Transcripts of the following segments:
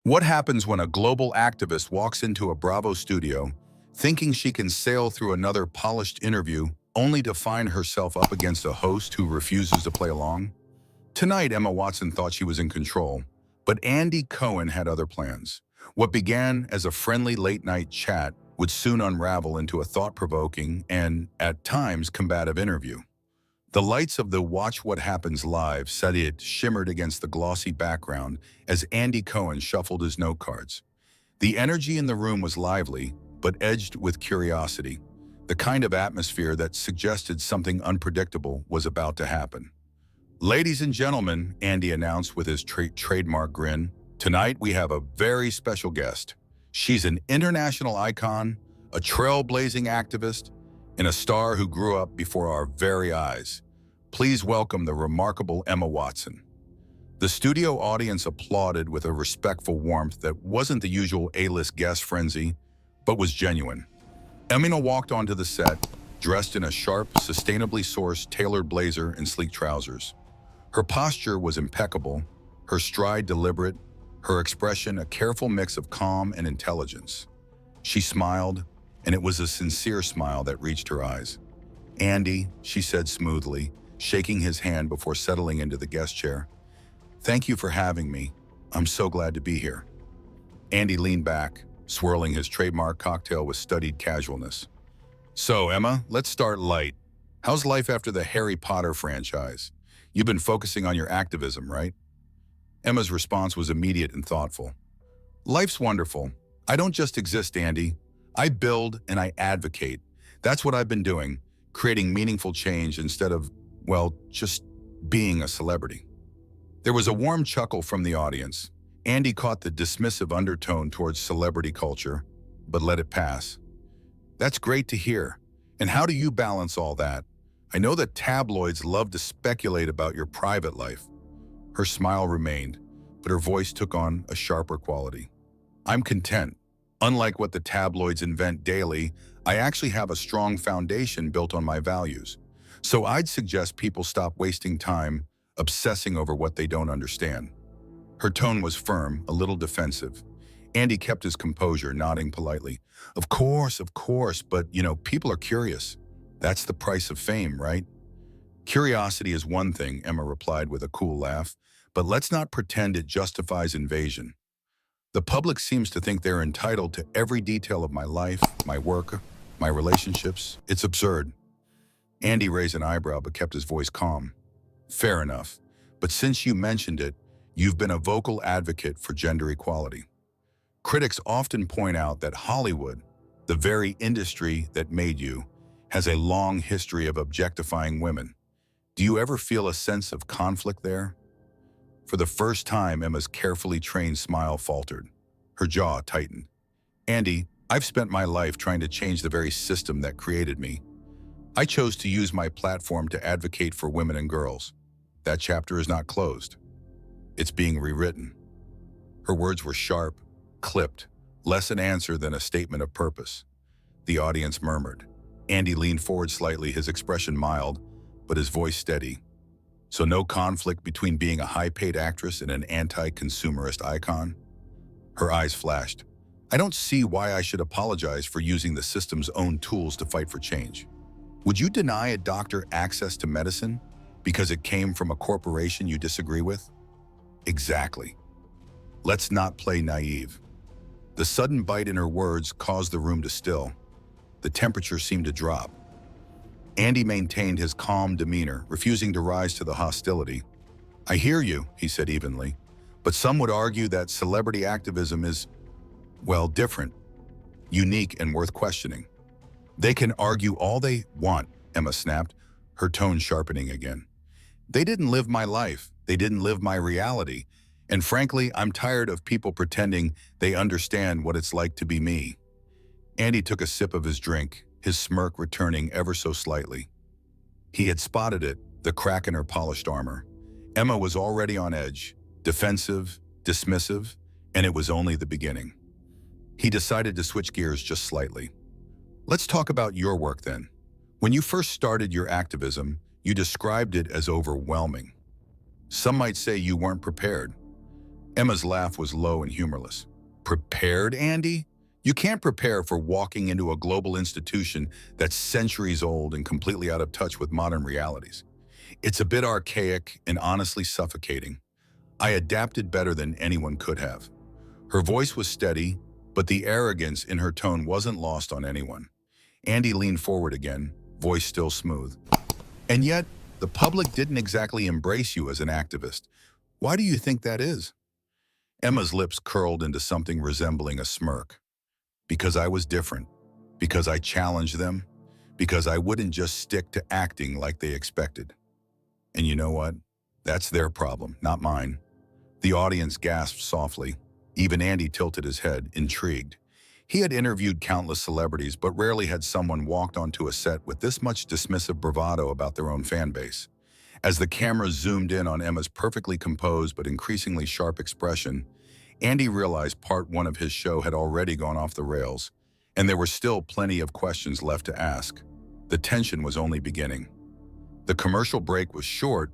What happens when a global activist walks into a Bravo studio, thinking she can sail through another polished interview, only to find herself up against a host who refuses to play along? Tonight, Emma Watson thought she was in control, but Andy Cohen had other plans. What began as a friendly late-night chat would soon unravel into a thought-provoking and, at times, combative interview. The lights of the Watch What Happens Live set shimmered against the glossy background as Andy Cohen shuffled his note cards. The energy in the room was lively, but edged with curiosity, the kind of atmosphere that suggested something unpredictable was about to happen. "Ladies and gentlemen," Andy announced with his trademark grin, "tonight we have a very special guest. She's an international icon, a trailblazing activist, and a star who grew up before our very eyes. Please welcome the remarkable Emma Watson." The studio audience applauded with a respectful warmth that wasn't the usual A-list guest frenzy, but was genuine. Emma walked onto the set, dressed in a sharp, sustainably sourced tailored blazer and sleek trousers. Her posture was impeccable, her stride deliberate, her expression a careful mix of calm and intelligence. She smiled, and it was a sincere smile that reached her eyes. "Andy," she said smoothly, shaking his hand before settling into the guest chair. "Thank you for having me. I'm so glad to be here." Andy leaned back, swirling his trademark cocktail with studied casualness. "So, Emma, let's start light. How's life after the Harry Potter franchise? You've been focusing on your activism, right?" Emma's response was immediate and thoughtful. "Life's wonderful. I don't just exist, Andy. I build and I advocate. That's what I've been doing, creating meaningful change instead of, well, just being a celebrity." There was a warm chuckle from the audience. Andy caught the dismissive undertone towards celebrity culture, but let it pass. "That's great to hear. And how do you balance all that? I know that tabloids love to speculate about your private life." Her smile remained, but her voice took on a sharper quality. "I'm content. Unlike what the tabloids invent daily, I actually have a strong foundation built on my values. So I'd suggest people stop wasting time obsessing over what they don't understand." Her tone was firm, a little defensive. Andy kept his composure, nodding politely. Of course, but, people are curious. That's the price of fame, right?" "Curiosity is one thing," Emma replied with a cool laugh, "but let's not pretend it justifies invasion. The public seems to think they're entitled to every detail of my life, my work, my relationships. It's absurd." Andy raised an eyebrow but kept his voice calm. "Fair enough. But since you mentioned it, you've been a vocal advocate for gender equality. Critics often point out that Hollywood, the very industry that made you, has a long history of objectifying women. Do you ever feel a sense of conflict there?" For the first time, Emma's carefully trained smile faltered. Her jaw tightened. "Andy, I've spent my life trying to change the very system that created me. I chose to use my platform to advocate for women and girls. That chapter is not closed. It's being rewritten." Her words were sharp, clipped, less an answer than a statement of purpose. The audience murmured. Andy leaned forward slightly, his expression mild, but his voice steady. "So no conflict between being a high-paid actress and an anti-consumerist icon?" Her eyes flashed. "I don't see why I should apologize for using the system's own tools to fight for change. Would you deny a doctor access to medicine because it came from a corporation you disagree with?" "Exactly. Let's not play naive." The sudden bite in her words caused the room to still. The temperature seemed to drop. Andy maintained his calm demeanor, refusing to rise to the hostility. "I hear you," he said evenly, "but some would argue that celebrity activism is, well, different, unique, and worth questioning." "They can argue all they want," Emma snapped, her tone sharpening again. "They didn't live my life. They didn't live my reality. And frankly, I'm tired of people pretending they understand what it's like to be me." Andy took a sip of his drink, his smirk returning ever so slightly. He had spotted it, the crack in her polished armor. Emma was already on edge, defensive, dismissive, and it was only the beginning. He decided to switch gears just slightly. "Let's talk about your work then. When you first started your activism, you described it as overwhelming. Some might say you weren't prepared. Emma's laugh was low and humorless. Prepared, Andy? You can't prepare for walking into a global institution that's centuries old and completely out of touch with modern realities. It's a bit archaic and honestly suffocating. I adapted better than anyone could have. Her voice was steady, but the arrogance in her tone wasn't lost on anyone. Andy leaned forward again, voice still smooth. And yet, the public didn't exactly embrace you as an activist. Why do you think that is? Emma's lips curled into something resembling a smirk. Because I was different. Because I challenged them. Because I wouldn't just stick to acting like they expected. And you know what? That's their problem, not mine. The audience gasped softly. Even Andy tilted his head, intrigued. He had interviewed countless celebrities, but rarely had someone walked onto a set with this much dismissive bravado about their own fan base. As the camera zoomed in on Emma's perfectly composed but increasingly sharp expression, Andy realized part one of his show had already gone off the rails, and there were still plenty of questions left to ask. The tension was only beginning. The commercial break was short,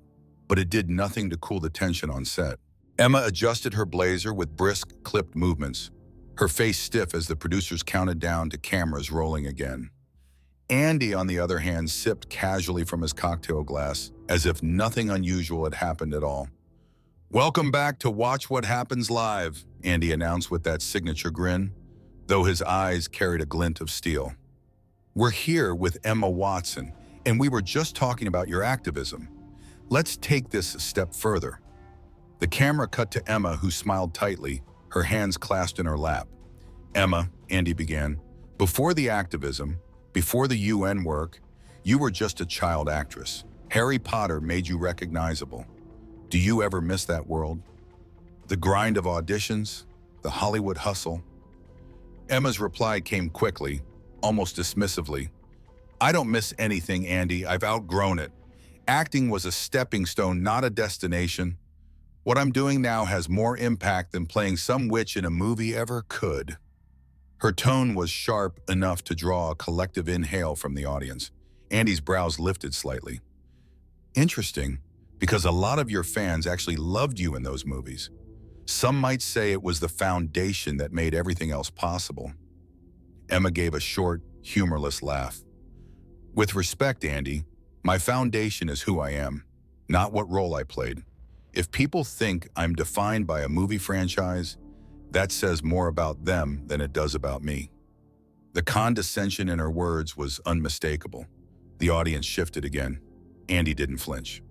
but it did nothing to cool the tension on set. Emma adjusted her blazer with brisk, clipped movements, her face stiff as the producers counted down to cameras rolling again. Andy, on the other hand, sipped casually from his cocktail glass, as if nothing unusual had happened at all. "Welcome back to Watch What Happens Live," Andy announced with that signature grin, though his eyes carried a glint of steel. "We're here with Emma Watson, and we were just talking about your activism. Let's take this a step further." The camera cut to Emma, who smiled tightly, her hands clasped in her lap. "Emma," Andy began, "before the activism, before the UN work, you were just a child actress. Harry Potter made you recognizable. Do you ever miss that world? The grind of auditions, the Hollywood hustle?" Emma's reply came quickly, almost dismissively. "I don't miss anything, Andy. I've outgrown it. Acting was a stepping stone, not a destination. What I'm doing now has more impact than playing some witch in a movie ever could." Her tone was sharp enough to draw a collective inhale from the audience. Andy's brows lifted slightly. "Interesting, because a lot of your fans actually loved you in those movies. Some might say it was the foundation that made everything else possible." Emma gave a short, humorless laugh. "With respect, Andy, my foundation is who I am, not what role I played. If people think I'm defined by a movie franchise, that says more about them than it does about me." The condescension in her words was unmistakable. The audience shifted again. Andy didn't flinch.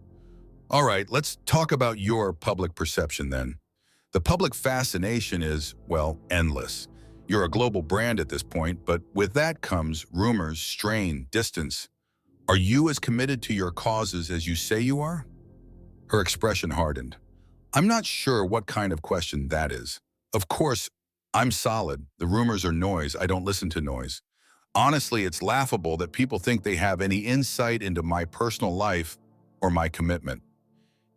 "All right, let's talk about your public perception then. The public fascination is, well, endless. You're a global brand at this point, but with that comes rumors, strain, distance. Are you as committed to your causes as you say you are?" Her expression hardened. "I'm not sure what kind of question that is. Of course, I'm solid. The rumors are noise. I don't listen to noise. Honestly, it's laughable that people think they have any insight into my personal life or my commitment."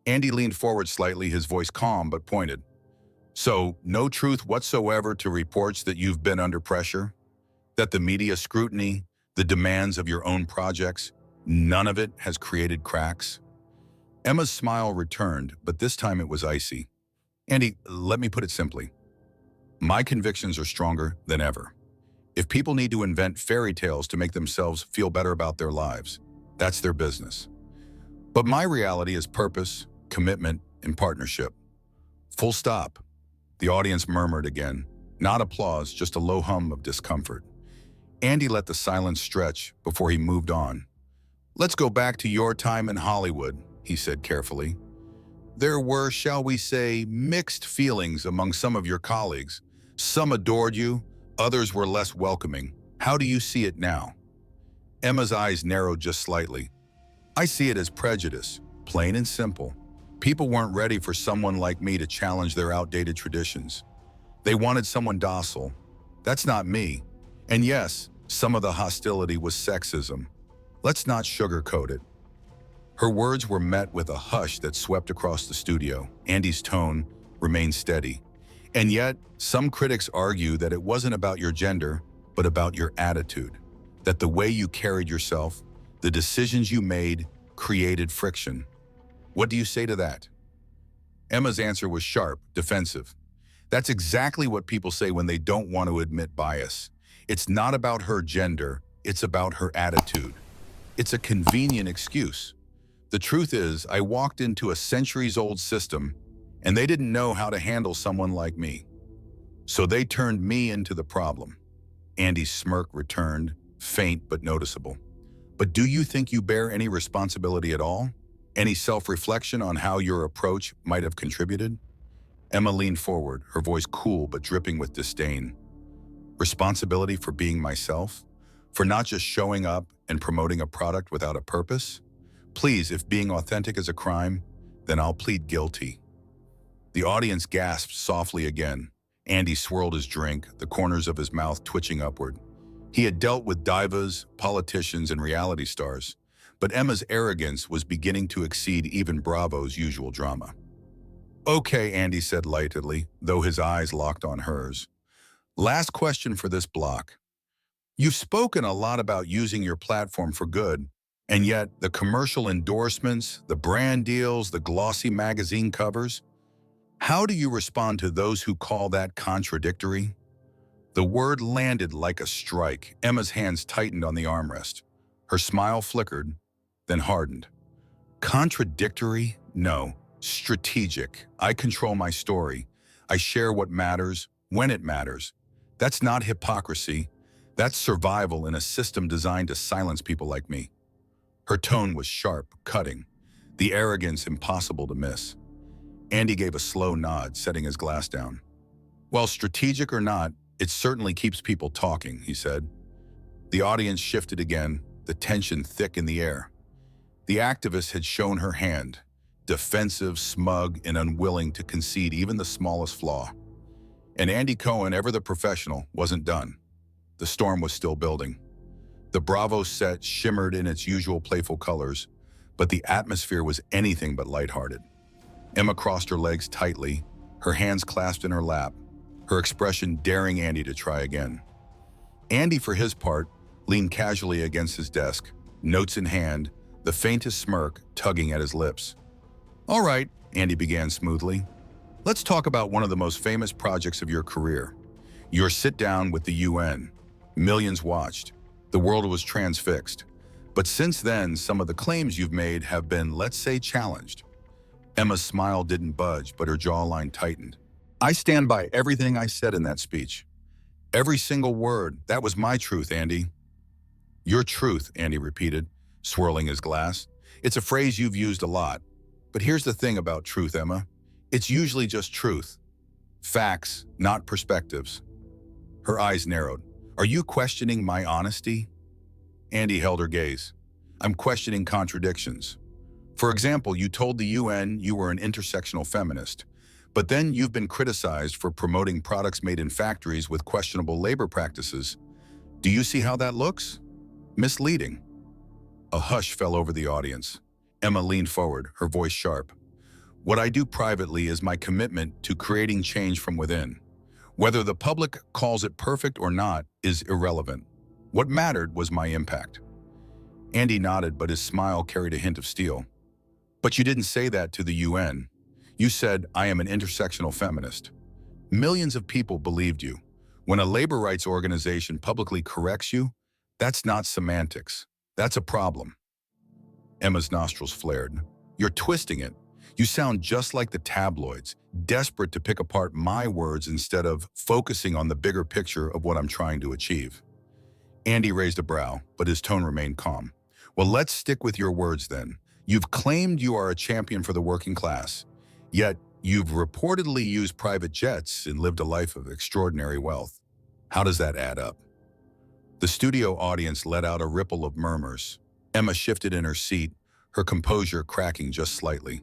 Andy leaned forward slightly, his voice calm but pointed. "So, no truth whatsoever to reports that you've been under pressure? That the media scrutiny, the demands of your own projects, none of it has created cracks?" Emma's smile returned, but this time it was icy. "Andy, let me put it simply. My convictions are stronger than ever. If people need to invent fairy tales to make themselves feel better about their lives, that's their business. But my reality is purpose, commitment, and partnership. Full stop." The audience murmured again, not applause, just a low hum of discomfort. Andy let the silence stretch before he moved on. "Let's go back to your time in Hollywood," he said carefully. "There were, shall we say, mixed feelings among some of your colleagues. Some adored you, others were less welcoming. How do you see it now?" Emma's eyes narrowed just slightly. "I see it as prejudice, plain and simple. People weren't ready for someone like me to challenge their outdated traditions. They wanted someone docile. That's not me. And yes, some of the hostility was sexism. Let's not sugarcoat it." Her words were met with a hush that swept across the studio. Andy's tone remained steady. "And yet, some critics argue that it wasn't about your gender, but about your attitude. That the way you carried yourself, the decisions you made, created friction. What do you say to that?" Emma's answer was sharp, defensive. That's exactly what people say when they don't want to admit bias. It's not about her gender, it's about her attitude. It's a convenient excuse. The truth is, I walked into a centuries-old system, and they didn't know how to handle someone like me. So they turned me into the problem. Andy's smirk returned, faint but noticeable. But do you think you bear any responsibility at all? Any self-reflection on how your approach might have contributed? Emma leaned forward, her voice cool but dripping with disdain. Responsibility for being myself? For not just showing up and promoting a product without a purpose? Please, if being authentic is a crime, then I'll plead guilty. The audience gasped softly again. Andy swirled his drink, the corners of his mouth twitching upward. He had dealt with divas, politicians, and reality stars, but Emma's arrogance was beginning to exceed even Bravo's usual drama. Okay, Andy said lightly, though his eyes locked on hers. Last question for this block. You've spoken a lot about using your platform for good, and yet the commercial endorsements, the brand deals, the glossy magazine covers, how do you respond to those who call that contradictory? The word landed like a strike. Emma's hands tightened on the armrest. Her smile flickered, then hardened. Contradictory? No. Strategic. I control my story. I share what matters, when it matters. That's not hypocrisy. That's survival in a system designed to silence people like me. Her tone was sharp, cutting, the arrogance impossible to miss. Andy gave a slow nod, setting his glass down. Well, strategic or not, it certainly keeps people talking, he said. The audience shifted again, the tension thick in the air. The activist had shown her hand, defensive, smug, and unwilling to concede even the smallest flaw. And Andy Cohen, ever the professional, wasn't done. The storm was still building. The Bravo set shimmered in its usual playful colors, but the atmosphere was anything but lighthearted. Emma crossed her legs tightly, her hands clasped in her lap, her expression daring Andy to try again. Andy, for his part, leaned casually against his desk, notes in hand, the faintest smirk tugging at his lips. All right, Andy began smoothly. Let's talk about one of the most famous projects of your career. Your sit-down with the UN. Millions watched. The world was transfixed. But since then, some of the claims you've made have been, let's say, challenged. Emma's smile didn't budge, but her jawline tightened. I stand by everything I said in that speech. Every single word. That was my truth, Andy. Your truth, Andy repeated, swirling his glass. It's a phrase you've used a lot. But here's the thing about truth, Emma. It's usually just truth. Facts, not perspectives. Her eyes narrowed. Are you questioning my honesty? Andy held her gaze. I'm questioning contradictions. For example, you told the UN you were an intersectional feminist, but then you've been criticized for promoting products made in factories with questionable labor practices. Do you see how that looks? Misleading. A hush fell over the audience. Emma leaned forward, her voice sharp. What I do privately is my commitment to creating change from within. Whether the public calls it perfect or not is irrelevant. What mattered was my impact. Andy nodded, but his smile carried a hint of steel. But you didn't say that to the UN. You said, I am an intersectional feminist. Millions of people believed you. When a labor rights organization publicly corrects you, that's not semantics. That's a problem. Emma's nostrils flared. You're twisting it. You sound just like the tabloids, desperate to pick apart my words instead of focusing on the bigger picture of what I'm trying to achieve. Andy raised a brow, but his tone remained calm. Well, let's stick with your words then. You've claimed you are a champion for the working class, yet you've reportedly used private jets and lived a life of extraordinary wealth. How does that add up? The studio audience let out a ripple of murmurs. Emma shifted in her seat, her composure cracking just slightly.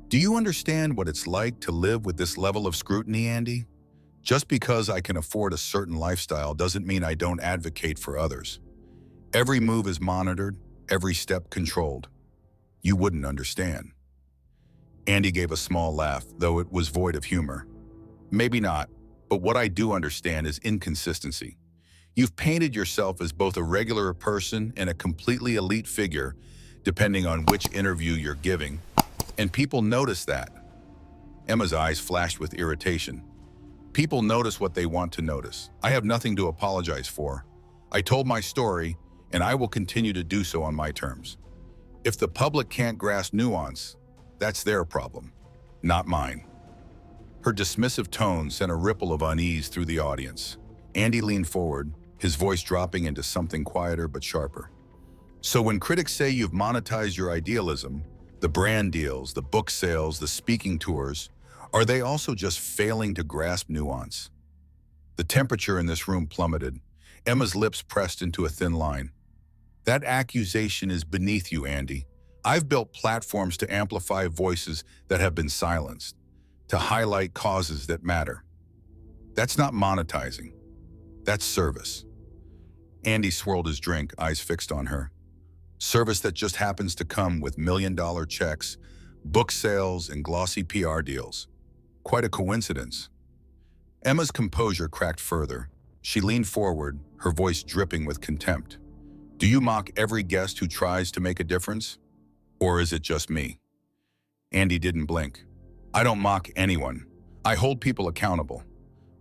Do you understand what it's like to live with this level of scrutiny, Andy? Just because I can afford a certain lifestyle doesn't mean I don't advocate for others. Every move is monitored, every step controlled. You wouldn't understand. Andy gave a small laugh, though it was void of humor. Maybe not, but what I do understand is inconsistency. You've painted yourself as both a regular person and a completely elite figure, depending on which interview you're giving, and people notice that. Emma's eyes flashed with irritation. People notice what they want to notice. I have nothing to apologize for. I told my story, and I will continue to do so on my terms. If the public can't grasp nuance, that's their problem, not mine. Her dismissive tone sent a ripple of unease through the audience. Andy leaned forward, his voice dropping into something quieter but sharper. So when critics say you've monetized your idealism, the brand deals, the book sales, the speaking tours, are they also just failing to grasp nuance? The temperature in this room plummeted. Emma's lips pressed into a thin line. That accusation is beneath you, Andy. I've built platforms to amplify voices that have been silenced, to highlight causes that matter. That's not monetizing. That's service. Andy swirled his drink, eyes fixed on her. Service that just happens to come with million-dollar checks, book sales, and glossy PR deals. Quite a coincidence. Emma's composure cracked further. She leaned forward, her voice dripping with contempt. Do you mock every guest who tries to make a difference? Or is it just me? Andy didn't blink. I don't mock anyone. I hold people accountable,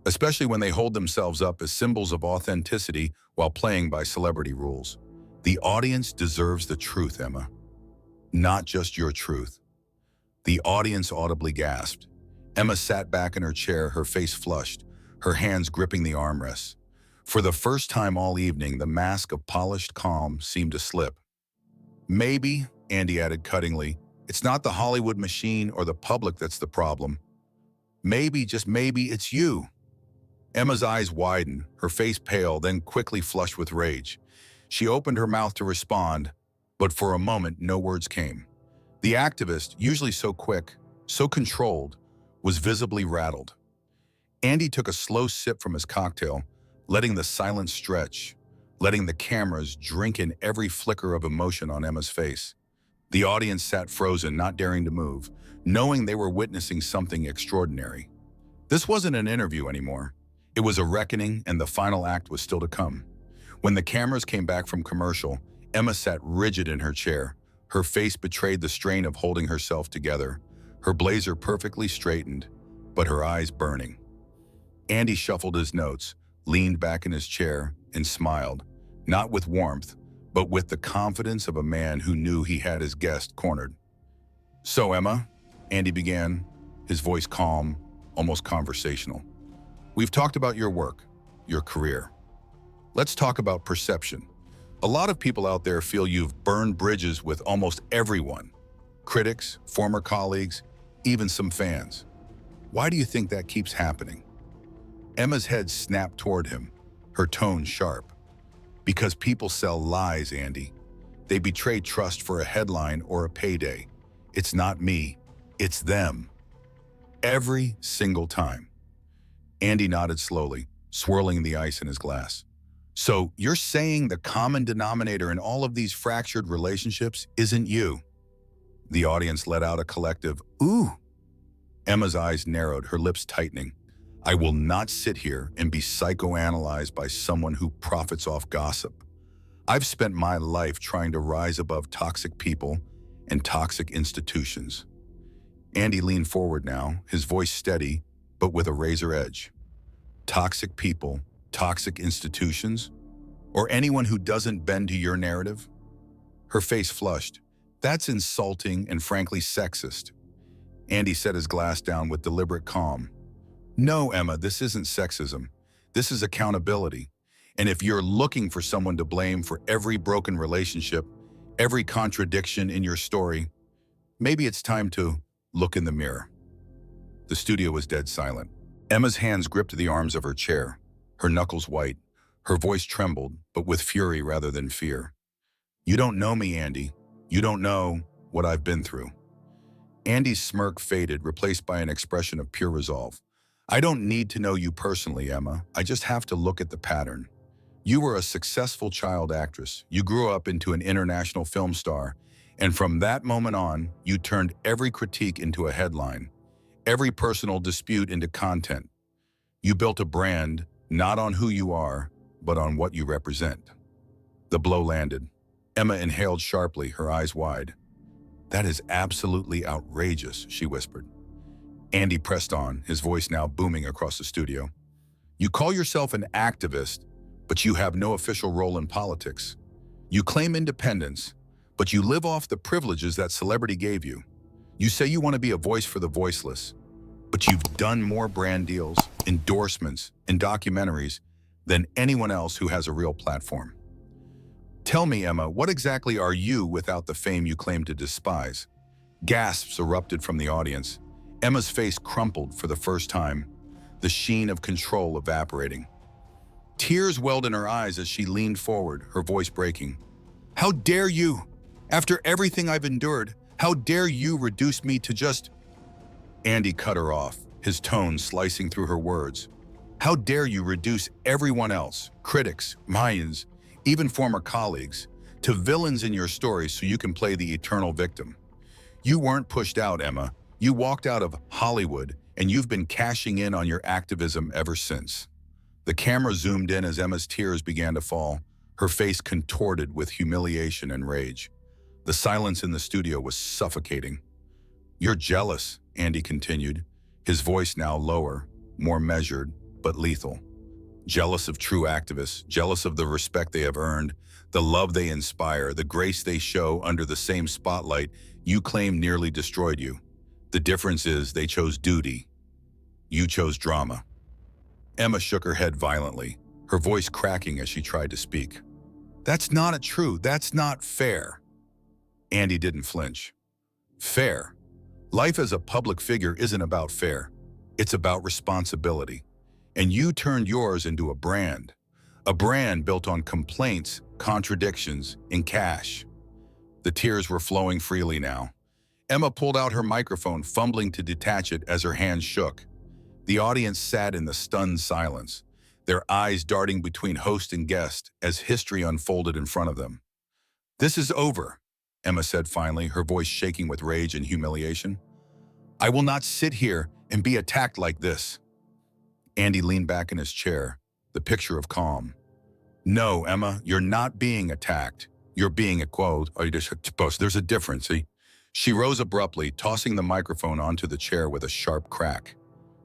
especially when they hold themselves up as symbols of authenticity while playing by celebrity rules. The audience deserves the truth, Emma. Not just your truth. The audience audibly gasped. Emma sat back in her chair, her face flushed, her hands gripping the armrests. For the first time all evening, the mask of polished calm seemed to slip. Maybe, Andy added cuttingly, it's not the Hollywood machine or the public that's the problem. Maybe, just maybe, it's you. Emma's eyes widened, her face pale, then quickly flushed with rage. She opened her mouth to respond, but for a moment, no words came. The activist, usually so quick, so controlled, was visibly rattled. Andy took a slow sip from his cocktail, letting the silence stretch, letting the cameras drink in every flicker of emotion on Emma's face. The audience sat frozen, not daring to move, knowing they were witnessing something extraordinary. This wasn't an interview anymore. It was a reckoning, and the final act was still to come. When the cameras came back from commercial, Emma sat rigid in her chair. Her face betrayed the strain of holding herself together, her blazer perfectly straightened, but her eyes burning. Andy shuffled his notes, leaned back in his chair, and smiled, not with warmth, but with the confidence of a man who knew he had his guest cornered. So, Emma, Andy began, his voice calm, almost conversational. We've talked about your work, your career. Let's talk about perception. A lot of people out there feel you've burned bridges with almost everyone. Critics, former colleagues, even some fans. Why do you think that keeps happening? Emma's head snapped toward him, her tone sharp. Because people sell lies, Andy. They betray trust for a headline or a payday. It's not me, it's them. Every single time. Andy nodded slowly, swirling the ice in his glass. So you're saying the common denominator in all of these fractured relationships isn't you? The audience let out a collective, ooh. Emma's eyes narrowed, her lips tightening. I will not sit here and be psychoanalyzed by someone who profits off gossip. I've spent my life trying to rise above toxic people and toxic institutions. Andy leaned forward now, his voice steady, but with a razor edge. Toxic people, toxic institutions, or anyone who doesn't bend to your narrative? Her face flushed. That's insulting and frankly sexist. Andy set his glass down with deliberate calm. No, Emma, this isn't sexism. This is accountability. And if you're looking for someone to blame for every broken relationship, every contradiction in your story, maybe it's time to look in the mirror. The studio was dead silent. Emma's hands gripped the arms of her chair, her knuckles white. Her voice trembled, but with fury rather than fear. You don't know me, Andy. You don't know what I've been through. Andy's smirk faded, replaced by an expression of pure resolve. I don't need to know you personally, Emma. I just have to look at the pattern. You were a successful child actress. You grew up into an international film star. And from that moment on, you turned every critique into a headline, every personal dispute into content. You built a brand, not on who you are, but on what you represent. The blow landed. Emma inhaled sharply, her eyes wide. That is absolutely outrageous, she whispered. Andy pressed on, his voice now booming across the studio. You call yourself an activist, but you have no official role in politics. You claim independence, but you live off the privileges that celebrity gave you. You say you want to be a voice for the voiceless, but you've done more brand deals, endorsements, and documentaries than anyone else who has a real platform. Tell me, Emma, what exactly are you without the fame you claim to despise? Gasps erupted from the audience. Emma's face crumpled for the first time, the sheen of control evaporating. Tears welled in her eyes as she leaned forward, her voice breaking. How dare you? After everything I've endured, how dare you reduce me to just... Andy cut her off, his tone slicing through her words. How dare you reduce everyone else, critics, Mayans, even former colleagues, to villains in your story so you can play the eternal victim? You weren't pushed out, Emma. You walked out of Hollywood, and you've been cashing in on your activism ever since. The camera zoomed in as Emma's tears began to fall, her face contorted with humiliation and rage. The silence in the studio was suffocating. You're jealous, Andy continued, his voice now lower, more measured, but lethal. Jealous of true activists, jealous of the respect they have earned, the love they inspire, the grace they show under the same spotlight you claim nearly destroyed you. The difference is they chose duty. You chose drama. Emma shook her head violently, her voice cracking as she tried to speak. That's not true. That's not fair. Andy didn't flinch. Fair. Life as a public figure isn't about fair. It's about responsibility. And you turned yours into a brand built on complaints, contradictions, and cash. The tears were flowing freely now. Emma pulled out her microphone, fumbling to detach it as her hands shook. The audience sat in the stunned silence, their eyes darting between host and guest as history unfolded in front of them. This is over, Emma said finally, her voice shaking with rage and humiliation. I will not sit here and be attacked like this. Andy leaned back in his chair, the picture of calm. No, Emma, you're not being attacked. You're being a quote. There's a difference, see? She rose abruptly, tossing the microphone onto the chair with a sharp crack.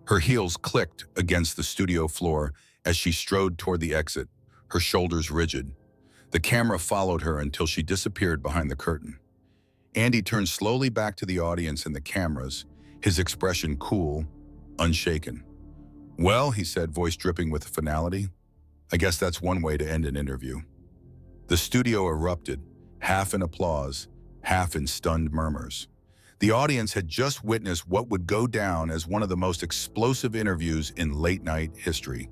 Her heels clicked against the studio floor as she strode toward the exit, her shoulders rigid. The camera followed her until she disappeared behind the curtain. Andy turned slowly back to the audience and the cameras, his expression cool, unshaken. Well, he said, voice dripping with finality, I guess that's one way to end an interview. The studio erupted, half in applause, half in stunned murmurs. The audience had just witnessed what would go down as one of the most explosive interviews in late-night history.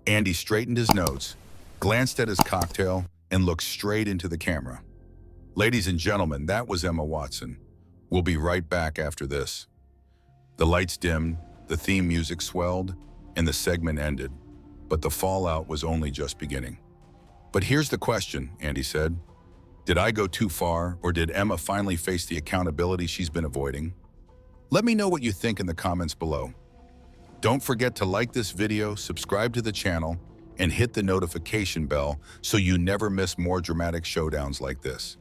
Andy straightened his notes, glanced at his cocktail, and looked straight into the camera. Ladies and gentlemen, that was Emma Watson. We'll be right back after this. The lights dimmed, the theme music swelled, and the segment ended, but the fallout was only just beginning. But here's the question, Andy said. Did I go too far, or did Emma finally face the accountability she's been avoiding? Let me know what you think in the comments below. Don't forget to like this video, subscribe to the channel, and hit the notification bell so you never miss more dramatic showdowns like this.